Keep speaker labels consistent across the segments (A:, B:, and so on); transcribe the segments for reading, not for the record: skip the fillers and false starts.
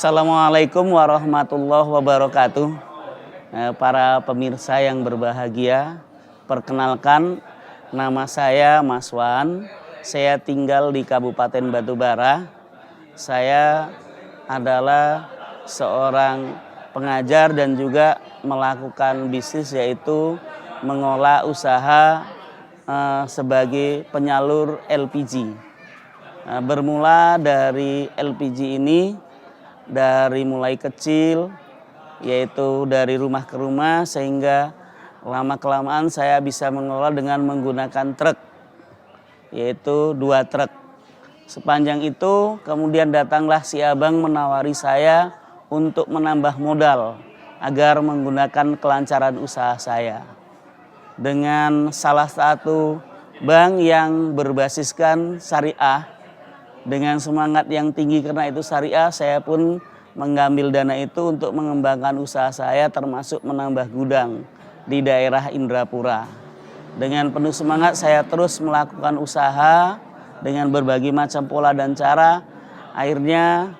A: Assalamualaikum warahmatullahi wabarakatuh. Para pemirsa yang berbahagia, perkenalkan nama saya Mas Wan. Saya tinggal di Kabupaten Batubara. Saya adalah seorang pengajar dan juga melakukan bisnis, yaitu mengolah usaha sebagai penyalur LPG. Bermula dari LPG ini dari mulai kecil, yaitu dari rumah ke rumah, sehingga lama-kelamaan saya bisa mengelola dengan menggunakan truk, yaitu 2 truk. Sepanjang itu kemudian datanglah si abang menawari saya untuk menambah modal agar menggunakan kelancaran usaha saya. Dengan salah satu bank yang berbasiskan syariah, dengan semangat yang tinggi karena itu syariah, saya pun mengambil dana itu untuk mengembangkan usaha saya, termasuk menambah gudang di daerah Indrapura. Dengan penuh semangat saya terus melakukan usaha dengan berbagai macam pola dan cara. Akhirnya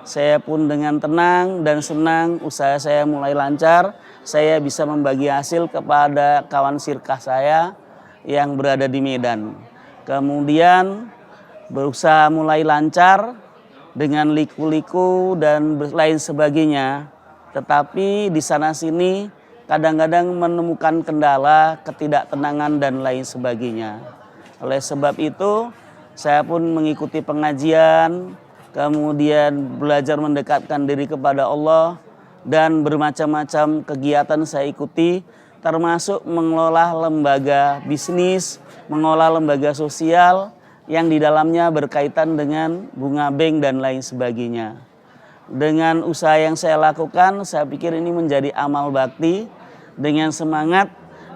A: saya pun dengan tenang dan senang usaha saya mulai lancar. Saya bisa membagi hasil kepada kawan sirkah saya yang berada di Medan. Kemudian berusaha mulai lancar dengan liku-liku dan lain sebagainya. Tetapi di sana sini kadang-kadang menemukan kendala, ketidaktenangan dan lain sebagainya. Oleh sebab itu saya pun mengikuti pengajian, kemudian belajar mendekatkan diri kepada Allah, dan bermacam-macam kegiatan saya ikuti, termasuk mengelola lembaga bisnis, mengelola lembaga sosial yang di dalamnya berkaitan dengan bunga bank dan lain sebagainya. Dengan usaha yang saya lakukan, saya pikir ini menjadi amal bakti. Dengan semangat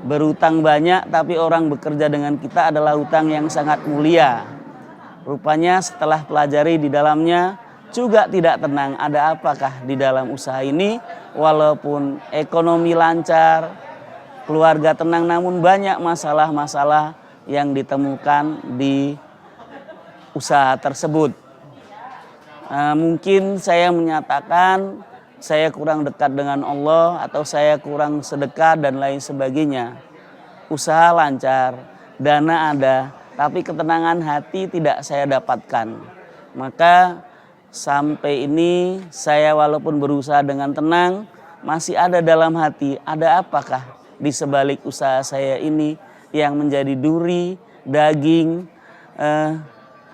A: berutang banyak, tapi orang bekerja dengan kita adalah hutang yang sangat mulia. Rupanya setelah pelajari di dalamnya juga tidak tenang. Ada apakah di dalam usaha ini? Walaupun ekonomi lancar, keluarga tenang, namun banyak masalah-masalah yang ditemukan di usaha tersebut. Mungkin saya menyatakan saya kurang dekat dengan Allah, atau saya kurang sedekah dan lain sebagainya. Usaha lancar, dana ada, tapi ketenangan hati tidak saya dapatkan. Maka sampai ini saya walaupun berusaha dengan tenang, masih ada dalam hati, ada apakah di sebalik usaha saya ini yang menjadi duri, daging,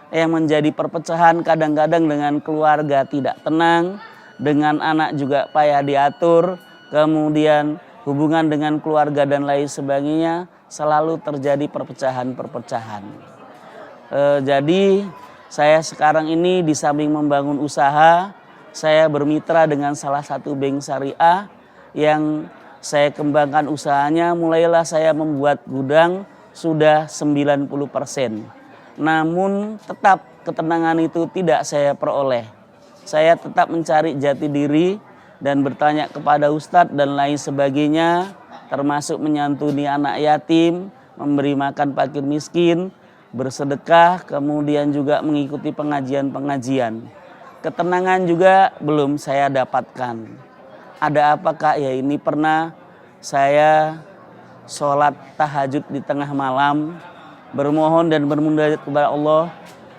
A: yang menjadi perpecahan. Kadang-kadang dengan keluarga tidak tenang, dengan anak juga payah diatur, kemudian hubungan dengan keluarga dan lain sebagainya, selalu terjadi perpecahan-perpecahan. Jadi saya sekarang ini di samping membangun usaha, saya bermitra dengan salah satu bank syariah yang saya kembangkan usahanya. Mulailah saya membuat gudang sudah 90%. Namun tetap ketenangan itu tidak saya peroleh. Saya tetap mencari jati diri dan bertanya kepada ustadz dan lain sebagainya, termasuk menyantuni anak yatim, memberi makan fakir miskin, bersedekah, kemudian juga mengikuti pengajian-pengajian. Ketenangan juga belum saya dapatkan. Ada apakah ya ini? Pernah saya sholat tahajud di tengah malam, bermohon dan bermunajat kepada Allah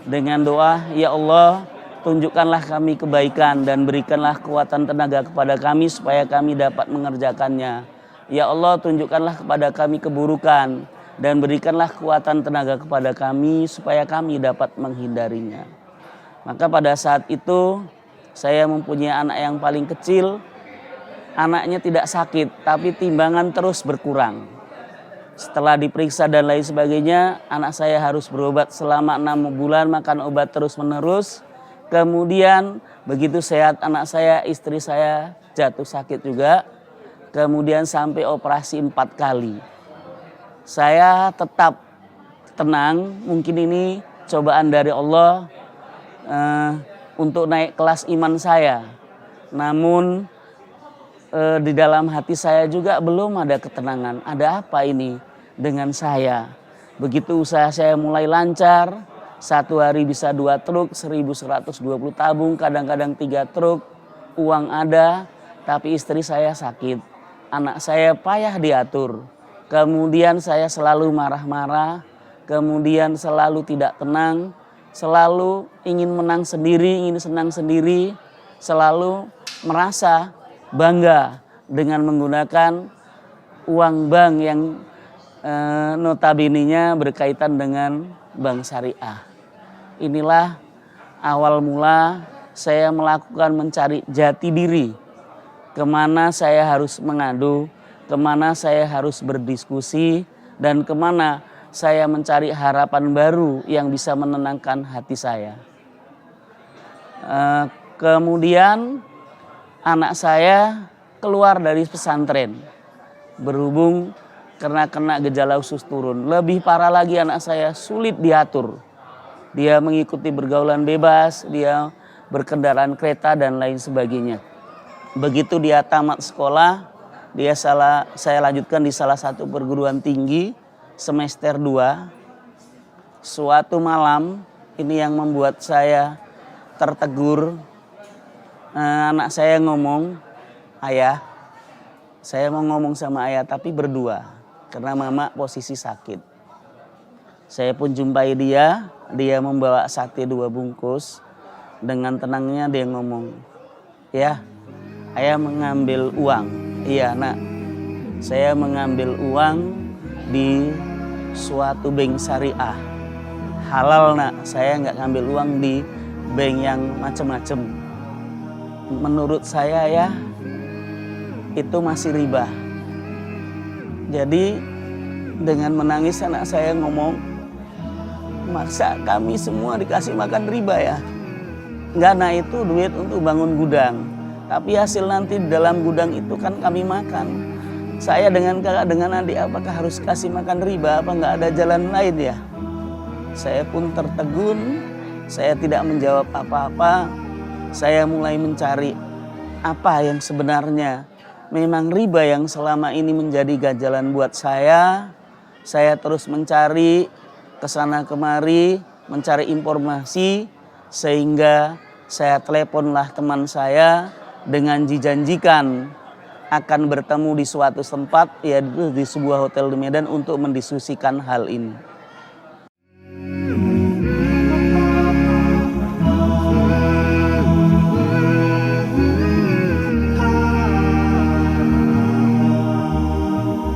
A: dengan doa, ya Allah, tunjukkanlah kami kebaikan dan berikanlah kekuatan tenaga kepada kami supaya kami dapat mengerjakannya. Ya Allah, tunjukkanlah kepada kami keburukan dan berikanlah kekuatan tenaga kepada kami supaya kami dapat menghindarinya. Maka pada saat itu saya mempunyai anak yang paling kecil. Anaknya tidak sakit, tapi timbangan terus berkurang. Setelah diperiksa dan lain sebagainya, anak saya harus berobat selama 6 bulan, makan obat terus menerus. Kemudian begitu sehat anak saya, istri saya jatuh sakit juga. Kemudian sampai operasi 4 kali. Saya tetap tenang, mungkin ini cobaan dari Allah untuk naik kelas iman saya. Namun di dalam hati saya juga belum ada ketenangan. Ada apa ini dengan saya? Begitu usaha saya mulai lancar, satu hari bisa 2 truk, 1120 tabung, kadang-kadang 3 truk, uang ada, tapi istri saya sakit. Anak saya payah diatur. Kemudian saya selalu marah-marah, kemudian selalu tidak tenang, selalu ingin menang sendiri, ingin senang sendiri, selalu merasa bangga dengan menggunakan uang bank yang notabene-nya berkaitan dengan bank syariah. Inilah awal mula saya melakukan mencari jati diri. Kemana saya harus mengadu, kemana saya harus berdiskusi, dan kemana saya mencari harapan baru yang bisa menenangkan hati saya. Kemudian anak saya keluar dari pesantren. Berhubung karena kena gejala usus turun. Lebih parah lagi anak saya sulit diatur. Dia mengikuti pergaulan bebas, dia berkendaraan kereta dan lain sebagainya. Begitu dia tamat sekolah, saya lanjutkan di salah satu perguruan tinggi semester 2. Suatu malam, ini yang membuat saya tertegur. Anak saya ngomong, "Ayah, saya mau ngomong sama ayah tapi berdua karena mama posisi sakit." Saya pun jumpai dia membawa sate 2 bungkus. Dengan tenangnya dia ngomong, "Ya, ayah mengambil uang." "Iya nak, saya mengambil uang di suatu bank syariah. Halal nak, saya nggak ngambil uang di bank yang macam-macam. Menurut saya ya, itu masih riba." Jadi dengan menangis anak saya ngomong, "Masa kami semua dikasih makan riba ya? Enggak, nah itu duit untuk bangun gudang. Tapi hasil nanti di dalam gudang itu kan kami makan. Saya dengan kakak dengan adik apakah harus kasih makan riba? Apa nggak ada jalan lain ya?" Saya pun tertegun, saya tidak menjawab apa-apa. Saya mulai mencari apa yang sebenarnya memang riba yang selama ini menjadi ganjalan buat saya. Saya terus mencari kesana kemari, mencari informasi, sehingga saya teleponlah teman saya dengan dijanjikan akan bertemu di suatu tempat, yaitu di sebuah hotel di Medan untuk mendiskusikan hal ini.